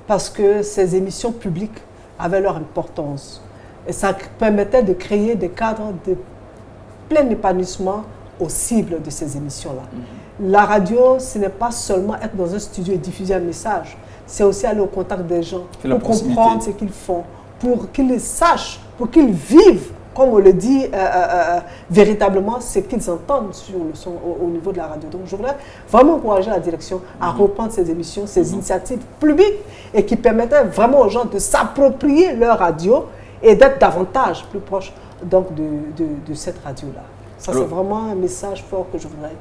Parce que ces émissions publiques avaient leur importance. Et ça permettait de créer des cadres de plein épanouissement aux cibles de ces émissions-là. La radio, ce n'est pas seulement être dans un studio et diffuser un message, c'est aussi aller au contact des gens pour comprendre ce qu'ils font, pour qu'ils sachent, pour qu'ils vivent, comme on le dit, véritablement ce qu'ils entendent sur le son au niveau de la radio. Donc je voudrais vraiment encourager la direction à reprendre ces émissions, ces initiatives publiques et qui permettaient vraiment aux gens de s'approprier leur radio et d'être davantage plus proche donc de cette radio-là. Ça, c'est vraiment un message fort que je voudrais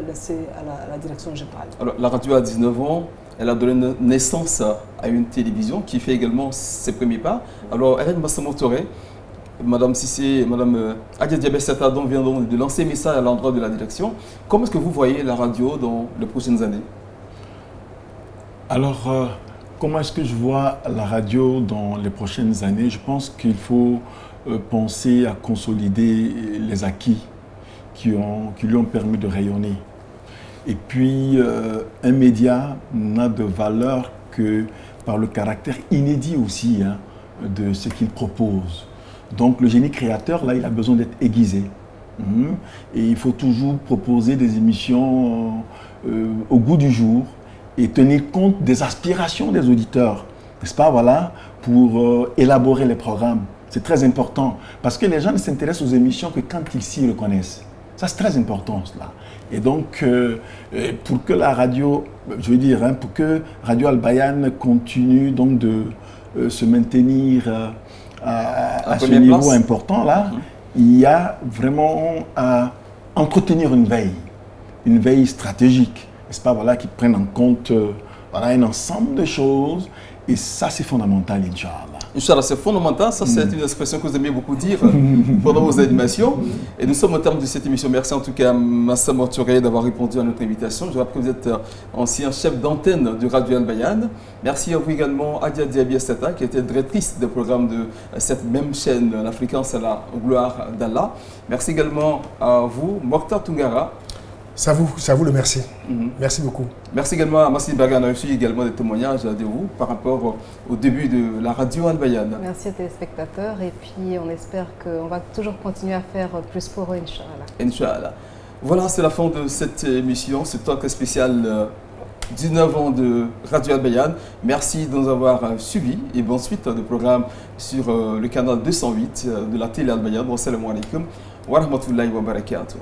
laisser à la direction générale. Alors, la radio a 19 ans, elle a donné naissance à une télévision qui fait également ses premiers pas. Alors, Hélène Massamotore, Madame Cissé, Madame Adja Diabia Sata vient donc de lancer un message à l'endroit de la direction. Comment est-ce que vous voyez la radio dans les prochaines années? Alors, comment est-ce que je vois la radio dans les prochaines années? Je pense qu'il faut penser à consolider les acquis qui lui ont permis de rayonner. Et puis, un média n'a de valeur que par le caractère inédit aussi de ce qu'il propose. Donc, le génie créateur, là, il a besoin d'être aiguisé. Et il faut toujours proposer des émissions au goût du jour et tenir compte des aspirations des auditeurs, n'est-ce pas, voilà, pour élaborer les programmes. C'est très important, parce que les gens ne s'intéressent aux émissions que quand ils s'y reconnaissent. Ça, c'est très important, cela. Et donc, pour que la radio, je veux dire, pour que Radio Al Bayan continue donc de se maintenir à ce niveau important, là, il y a vraiment à entretenir une veille stratégique, n'est-ce pas, voilà, qui prenne en compte voilà, un ensemble de choses. Et ça, c'est fondamental, Inch'Allah. Inch'Allah, c'est fondamental. Ça, c'est une expression que vous aimez beaucoup dire pendant vos animations. Et nous sommes au terme de cette émission. Merci en tout cas à Massamotore d'avoir répondu à notre invitation. Je rappelle que vous êtes ancien chef d'antenne de Radio Al Bayan. Merci à vous également, Adja Diabia Sata, qui était directrice des programmes de cette même chaîne, l'Africain, c'est la gloire d'Allah. Merci également à vous, Mokhtar Toungara. C'est à vous le merci. Merci beaucoup. Merci également à Massi Bagan. On a reçu également des témoignages de vous par rapport au début de la radio Al Bayan. Merci aux téléspectateurs et puis on espère qu'on va toujours continuer à faire plus pour eux, Inch'Allah. Inch'Allah. Voilà, c'est la fin de cette émission, ce talk spécial 19 ans de Radio Al Bayan. Merci de nous avoir suivis et bonne suite de programme sur le canal 208 de la télé Al Bayan. Wassalamu alaikum wa rahmatullahi wa barakatuh.